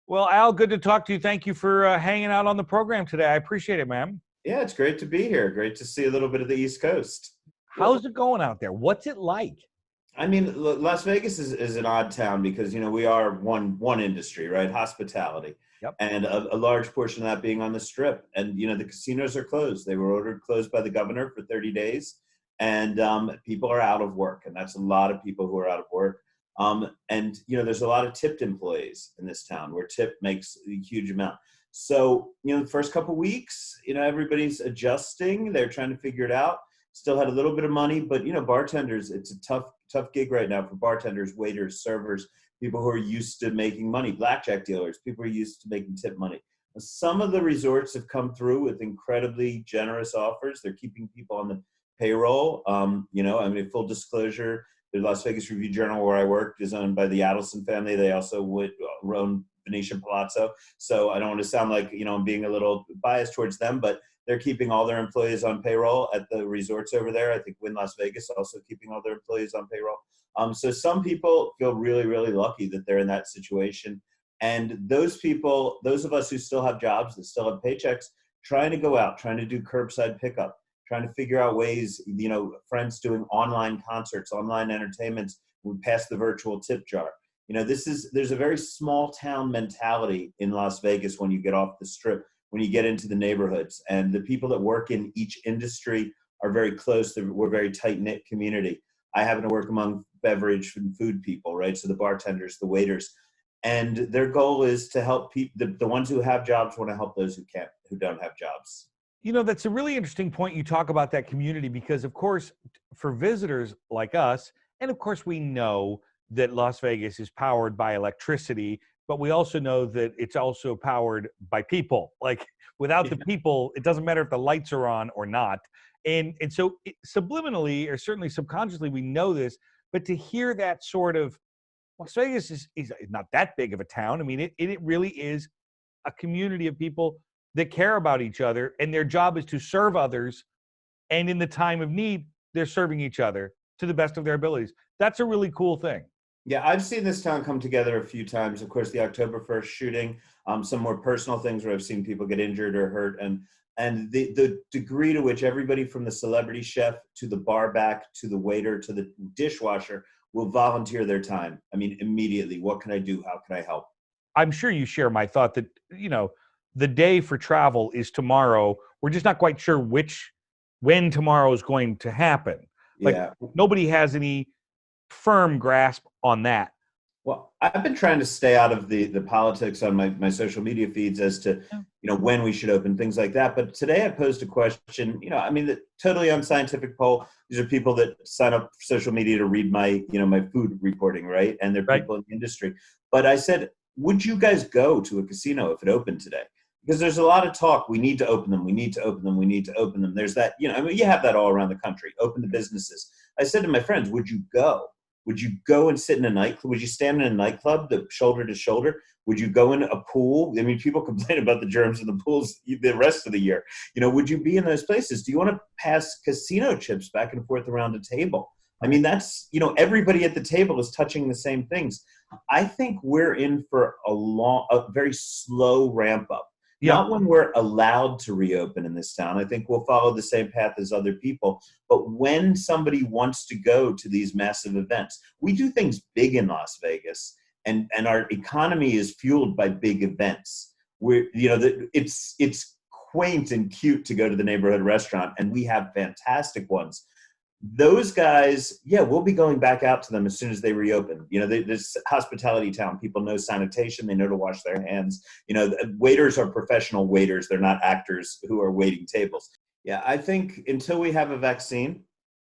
Well, Al, good to talk to you. Thank you for hanging out on the program today. I appreciate it, man. Yeah, it's great to be here. Great to see a little bit of the East Coast. How's it going out there? What's it like? I mean, Las Vegas is an odd town because we are one industry, right? Hospitality, Yep. and a large portion of that being on the Strip. And the casinos are closed. They were ordered closed by the governor for 30 days, and people are out of work, and that's a lot of people who are out of work. And there's a lot of tipped employees in this town where tip makes a huge amount. So the first couple weeks, everybody's adjusting. They're trying to figure it out. Still had a little bit of money, but bartenders, it's a tough gig right now for bartenders, waiters, servers, people who are used to making money, blackjack dealers, people who are used to making tip money. Some of the resorts have come through with incredibly generous offers. They're keeping people on the payroll. Full disclosure, the Las Vegas Review-Journal, where I worked, is owned by the Adelson family. They also own Venetian Palazzo. So I don't want to sound like, I'm being a little biased towards them, but they're keeping all their employees on payroll at the resorts over there. I think Wynn Las Vegas also keeping all their employees on payroll. So some people feel really, really lucky that they're in that situation. And those people, those of us who still have jobs, that still have paychecks, trying to go out, trying to do curbside pickup, trying to figure out ways, friends doing online concerts, online entertainments, we pass the virtual tip jar. There's a very small town mentality in Las Vegas when you get off the Strip, when you get into the neighborhoods, and the people that work in each industry are very close. We're a very tight-knit community. I happen to work among beverage and food people, right? So the bartenders, the waiters, and their goal is to help people. The ones who have jobs want to help those who don't have jobs. That's a really interesting point you talk about that community because, of course, for visitors like us, and of course, we know that Las Vegas is powered by electricity, but we also know that it's also powered by people. Like without the people, it doesn't matter if the lights are on or not. And so subliminally or certainly subconsciously, we know this, but to hear that sort of Las Vegas is not that big of a town. I mean, it really is a community of people that care about each other and their job is to serve others. And in the time of need, they're serving each other to the best of their abilities. That's a really cool thing. Yeah, I've seen this town come together a few times. Of course, the October 1st shooting, some more personal things where I've seen people get injured or hurt, and the degree to which everybody from the celebrity chef to the bar back to the waiter to the dishwasher will volunteer their time. I mean, immediately, what can I do? How can I help? I'm sure you share my thought that, the day for travel is tomorrow. We're just not quite sure when tomorrow is going to happen. Like Yeah. nobody has any firm grasp on that. Well, I've been trying to stay out of the politics on my social media feeds as to, when we should open, things like that. But today I posed a question, the totally unscientific poll. These are people that sign up for social media to read my food reporting, right? And they're Right. people in the industry. But I said, would you guys go to a casino if it opened today? Because there's a lot of talk. We need to open them. We need to open them. We need to open them. There's that, you have that all around the country. Open the businesses. I said to my friends, would you go? Would you go and sit in a nightclub? Would you stand in a nightclub, shoulder to shoulder? Would you go in a pool? I mean, people complain about the germs in the pools the rest of the year. Would you be in those places? Do you want to pass casino chips back and forth around a table? I mean, that's, everybody at the table is touching the same things. I think we're in for a very slow ramp up. Yeah. Not when we're allowed to reopen in this town. I think we'll follow the same path as other people. But when somebody wants to go to these massive events, we do things big in Las Vegas, and our economy is fueled by big events. It's quaint and cute to go to the neighborhood restaurant, and we have fantastic ones. Those guys, yeah, we'll be going back out to them as soon as they reopen. This hospitality town, people know sanitation, they know to wash their hands. Waiters are professional waiters. They're not actors who are waiting tables. Yeah, I think until we have a vaccine,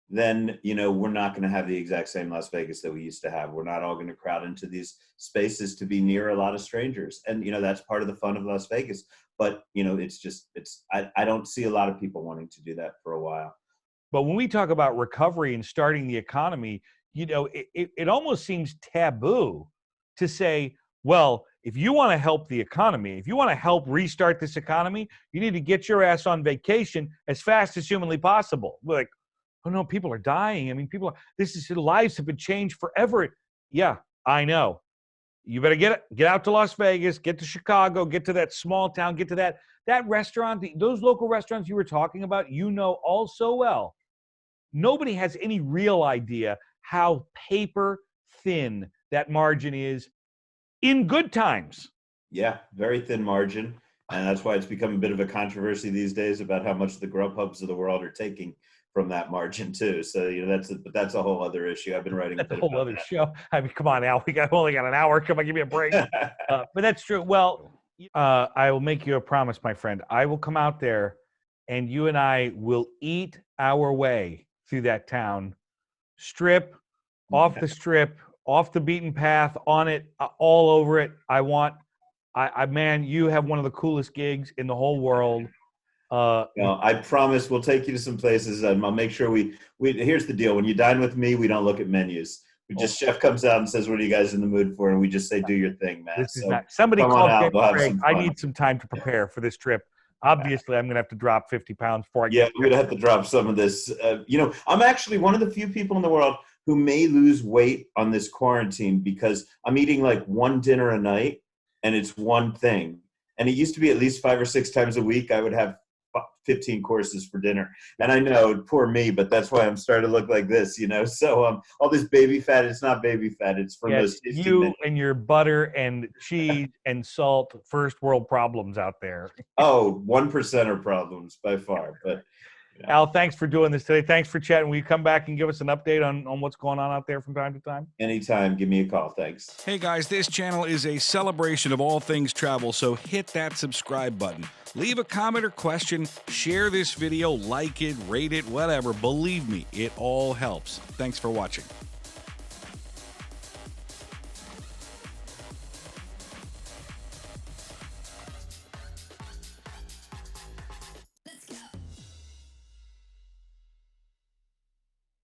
then, we're not going to have the exact same Las Vegas that we used to have. We're not all going to crowd into these spaces to be near a lot of strangers. And, that's part of the fun of Las Vegas. But, I don't see a lot of people wanting to do that for a while. But when we talk about recovery and starting the economy, it almost seems taboo to say, well, if you want to help the economy, if you want to help restart this economy, you need to get your ass on vacation as fast as humanly possible. We're like, oh no, people are dying. I mean, lives have been changed forever. Yeah, I know. You better get out to Las Vegas, get to Chicago, get to that small town, get to that restaurant, those local restaurants you were talking about, all so well. Nobody has any real idea how paper thin that margin is in good times. Yeah, very thin margin. And that's why it's become a bit of a controversy these days about how much the Grubhubs of the world are taking from that margin too. So, that's a whole other issue. I've been writing a whole other show. I mean, come on, Al, only got an hour. Come on, give me a break. But that's true. Well, I will make you a promise, my friend. I will come out there and you and I will eat our way through that town, strip, off the strip, off the beaten path, on it, all over it. Man, you have one of the coolest gigs in the whole world. I promise we'll take you to some places. I'll make sure we here's the deal. When you dine with me, we don't look at menus. Chef comes out and says, "What are you guys in the mood for?" And we just say, "Do your thing, man." This is not somebody called Craig. I need some time to prepare for this trip. Obviously, I'm going to have to drop 50 pounds before I get. Yeah, we're going to have to drop some of this. I'm actually one of the few people in the world who may lose weight on this quarantine because I'm eating like one dinner a night, and it's one thing. And it used to be at least 5 or 6 times a week I would have 15 courses for dinner. And I know, poor me, but that's why I'm starting to look like this, So all this baby fat, it's not baby fat. It's from those and your butter and cheese and salt, first world problems out there. Oh, 1% problems by far. But Al, thanks for doing this today. Thanks for chatting. Will you come back and give us an update on what's going on out there from time to time? Anytime. Give me a call. Thanks. Hey, guys, this channel is a celebration of all things travel, so hit that subscribe button. Leave a comment or question, share this video, like it, rate it, whatever. Believe me, it all helps. Thanks for watching.